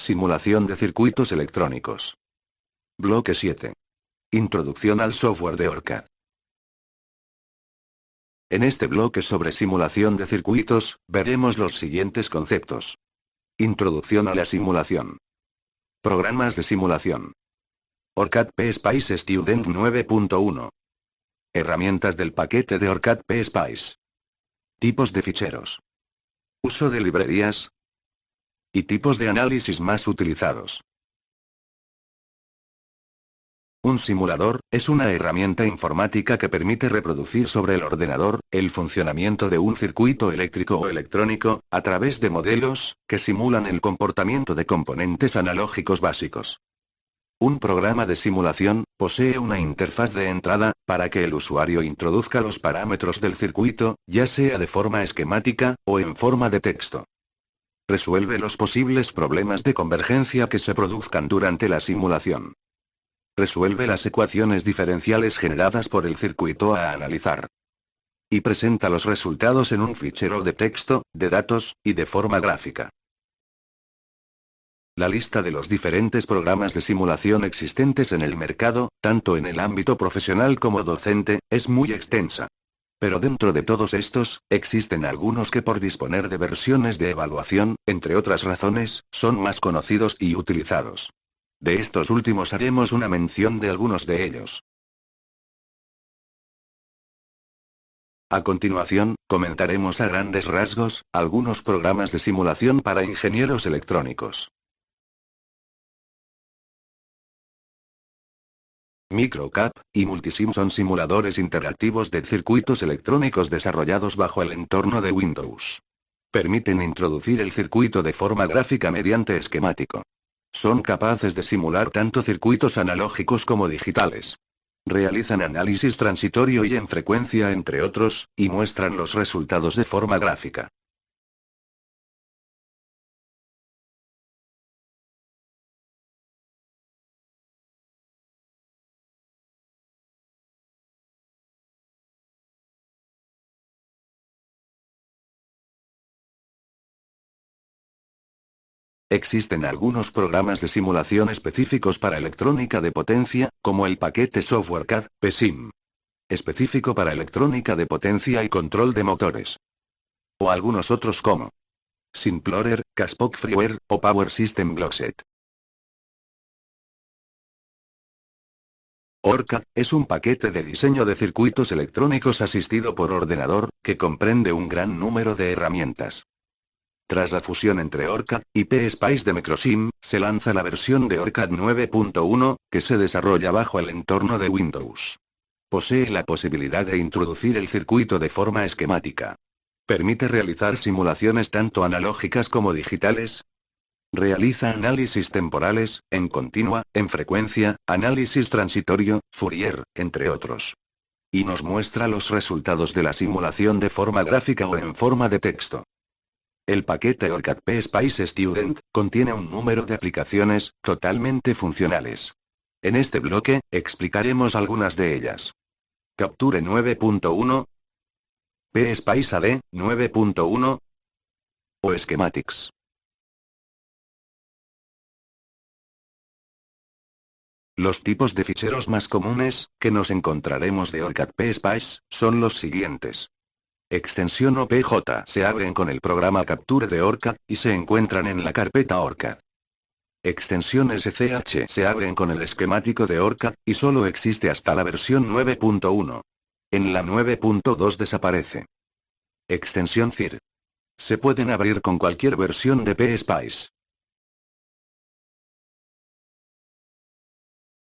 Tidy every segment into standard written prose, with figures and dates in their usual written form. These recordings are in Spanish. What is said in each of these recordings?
Simulación de circuitos electrónicos. Bloque 7. Introducción al software de ORCAD. En este bloque sobre simulación de circuitos, veremos los siguientes conceptos. Introducción a la simulación. Programas de simulación. ORCAD PSpice Student 9.1. Herramientas del paquete de ORCAD PSpice. Tipos de ficheros. Uso de librerías. Y tipos de análisis más utilizados. Un simulador es una herramienta informática que permite reproducir sobre el ordenador el funcionamiento de un circuito eléctrico o electrónico, a través de modelos que simulan el comportamiento de componentes analógicos básicos. Un programa de simulación posee una interfaz de entrada para que el usuario introduzca los parámetros del circuito, ya sea de forma esquemática o en forma de texto. Resuelve los posibles problemas de convergencia que se produzcan durante la simulación. Resuelve las ecuaciones diferenciales generadas por el circuito a analizar. Y presenta los resultados en un fichero de texto, de datos, y de forma gráfica. La lista de los diferentes programas de simulación existentes en el mercado, tanto en el ámbito profesional como docente, es muy extensa. Pero dentro de todos estos, existen algunos que por disponer de versiones de evaluación, entre otras razones, son más conocidos y utilizados. De estos últimos haremos una mención de algunos de ellos. A continuación, comentaremos a grandes rasgos, algunos programas de simulación para ingenieros electrónicos. MicroCAP y Multisim son simuladores interactivos de circuitos electrónicos desarrollados bajo el entorno de Windows. Permiten introducir el circuito de forma gráfica mediante esquemático. Son capaces de simular tanto circuitos analógicos como digitales. Realizan análisis transitorio y en frecuencia entre otros, y muestran los resultados de forma gráfica. Existen algunos programas de simulación específicos para electrónica de potencia, como el paquete software CAD, PSIM. Específico para electrónica de potencia y control de motores. O algunos otros como Simplorer, Caspock Freeware, o Power System Blockset. ORCAD es un paquete de diseño de circuitos electrónicos asistido por ordenador, que comprende un gran número de herramientas. Tras la fusión entre ORCAD y PSpice de Microsim, se lanza la versión de ORCAD 9.1, que se desarrolla bajo el entorno de Windows. Posee la posibilidad de introducir el circuito de forma esquemática. Permite realizar simulaciones tanto analógicas como digitales. Realiza análisis temporales, en continua, en frecuencia, análisis transitorio, Fourier, entre otros. Y nos muestra los resultados de la simulación de forma gráfica o en forma de texto. El paquete ORCAD PSpice Student contiene un número de aplicaciones totalmente funcionales. En este bloque, explicaremos algunas de ellas. Capture 9.1, PSpice AD 9.1 o Schematics. Los tipos de ficheros más comunes que nos encontraremos de ORCAD PSpice son los siguientes. Extensión OPJ se abren con el programa Capture de ORCAD, y se encuentran en la carpeta ORCAD. Extensión SCH se abren con el esquemático de ORCAD, y solo existe hasta la versión 9.1. En la 9.2 desaparece. Extensión CIR. Se pueden abrir con cualquier versión de PSpice.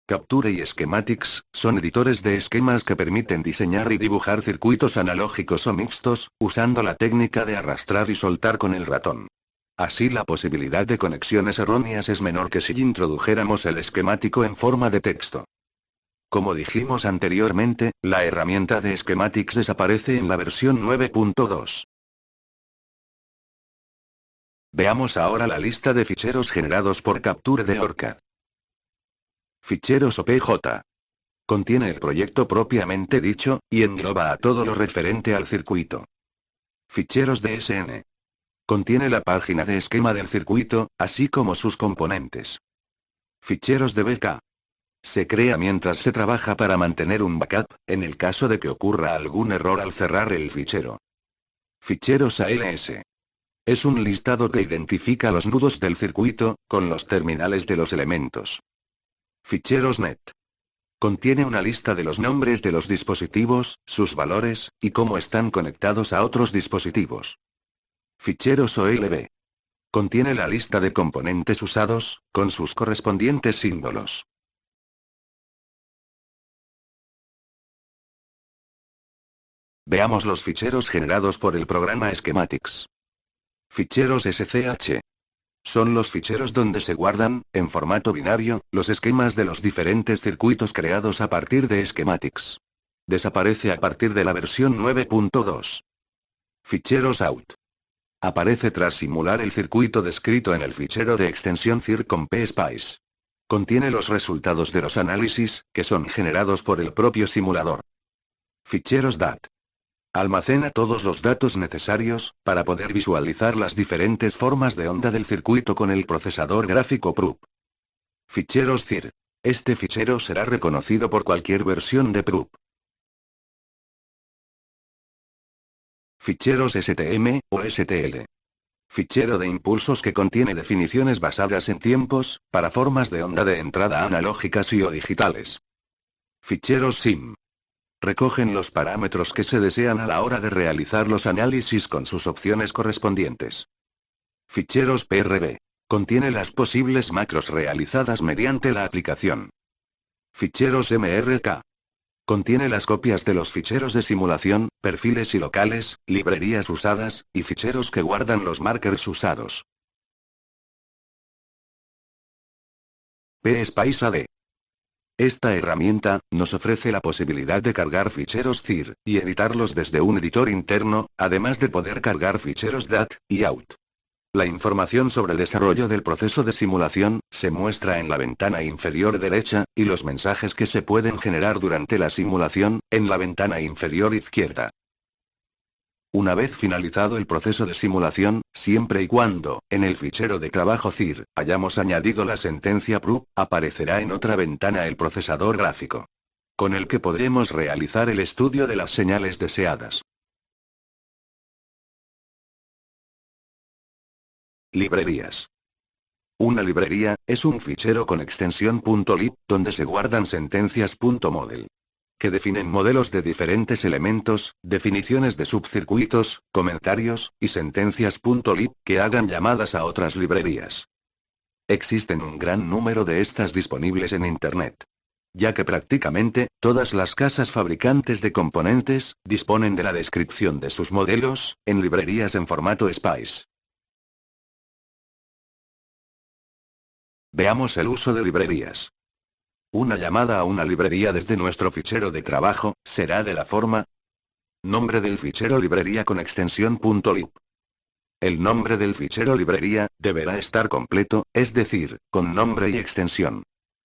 Capture y Schematics son editores de esquemas que permiten diseñar y dibujar circuitos analógicos o mixtos, usando la técnica de arrastrar y soltar con el ratón. Así la posibilidad de conexiones erróneas es menor que si introdujéramos el esquemático en forma de texto. Como dijimos anteriormente, la herramienta de Schematics desaparece en la versión 9.2. Veamos ahora la lista de ficheros generados por Capture de ORCAD. Ficheros OPJ. Contiene el proyecto propiamente dicho, y engloba a todo lo referente al circuito. Ficheros DSN. Contiene la página de esquema del circuito, así como sus componentes. Ficheros de BK. Se crea mientras se trabaja para mantener un backup, en el caso de que ocurra algún error al cerrar el fichero. Ficheros ALS. Es un listado que identifica los nudos del circuito, con los terminales de los elementos. Ficheros NET. Contiene una lista de los nombres de los dispositivos, sus valores, y cómo están conectados a otros dispositivos. Ficheros OLB. Contiene la lista de componentes usados, con sus correspondientes símbolos. Veamos los ficheros generados por el programa Schematics. Ficheros SCH. Son los ficheros donde se guardan, en formato binario, los esquemas de los diferentes circuitos creados a partir de Schematics. Desaparece a partir de la versión 9.2. Ficheros out. Aparece tras simular el circuito descrito en el fichero de extensión CIR con PSpice. Contiene los resultados de los análisis, que son generados por el propio simulador. Ficheros DAT. Almacena todos los datos necesarios, para poder visualizar las diferentes formas de onda del circuito con el procesador gráfico PRUP. Ficheros CIR. Este fichero será reconocido por cualquier versión de PRUP. Ficheros STM, o STL. Fichero de impulsos que contiene definiciones basadas en tiempos, para formas de onda de entrada analógicas y o digitales. Ficheros SIM. Recogen los parámetros que se desean a la hora de realizar los análisis con sus opciones correspondientes. Ficheros PRB. Contiene las posibles macros realizadas mediante la aplicación. Ficheros MRK. Contiene las copias de los ficheros de simulación, perfiles y locales, librerías usadas, y ficheros que guardan los markers usados. PSpice AD. Esta herramienta nos ofrece la posibilidad de cargar ficheros CIR, y editarlos desde un editor interno, además de poder cargar ficheros DAT, y OUT. La información sobre el desarrollo del proceso de simulación, se muestra en la ventana inferior derecha, y los mensajes que se pueden generar durante la simulación, en la ventana inferior izquierda. Una vez finalizado el proceso de simulación, siempre y cuando, en el fichero de trabajo CIR, hayamos añadido la sentencia PRUP, aparecerá en otra ventana el procesador gráfico, con el que podremos realizar el estudio de las señales deseadas. Librerías. Una librería, es un fichero con extensión .lib, donde se guardan sentencias .model. Que definen modelos de diferentes elementos, definiciones de subcircuitos, comentarios, y sentencias .lib, que hagan llamadas a otras librerías. Existen un gran número de estas disponibles en Internet. Ya que prácticamente, todas las casas fabricantes de componentes, disponen de la descripción de sus modelos, en librerías en formato SPICE. Veamos el uso de librerías. Una llamada a una librería desde nuestro fichero de trabajo, será de la forma: nombre del fichero librería con extensión .lib. El nombre del fichero librería, deberá estar completo, es decir, con nombre y extensión.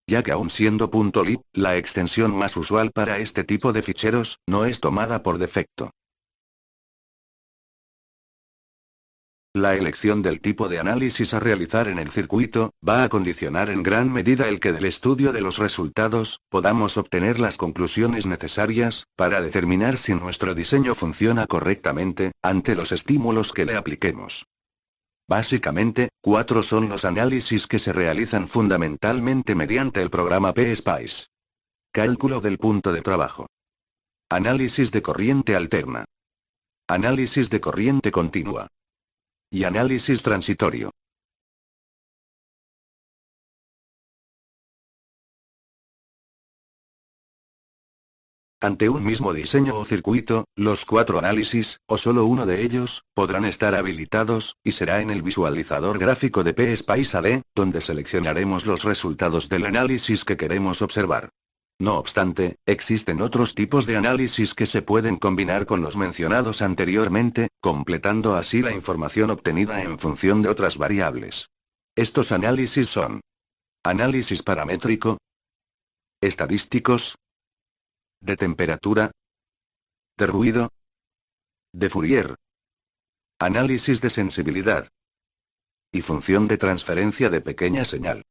Ya que aun siendo .lib, la extensión más usual para este tipo de ficheros, no es tomada por defecto. La elección del tipo de análisis a realizar en el circuito, va a condicionar en gran medida el que del estudio de los resultados, podamos obtener las conclusiones necesarias, para determinar si nuestro diseño funciona correctamente, ante los estímulos que le apliquemos. Básicamente, 4 son los análisis que se realizan fundamentalmente mediante el programa PSpice. Cálculo del punto de trabajo. Análisis de corriente alterna. Análisis de corriente continua. Y análisis transitorio. Ante un mismo diseño o circuito, los 4 análisis, o solo uno de ellos, podrán estar habilitados, y será en el visualizador gráfico de PSpice AD, donde seleccionaremos los resultados del análisis que queremos observar. No obstante, existen otros tipos de análisis que se pueden combinar con los mencionados anteriormente, completando así la información obtenida en función de otras variables. Estos análisis son: análisis paramétrico, estadísticos, de temperatura, de ruido, de Fourier, Análisis de sensibilidad. Y función de transferencia de pequeña señal.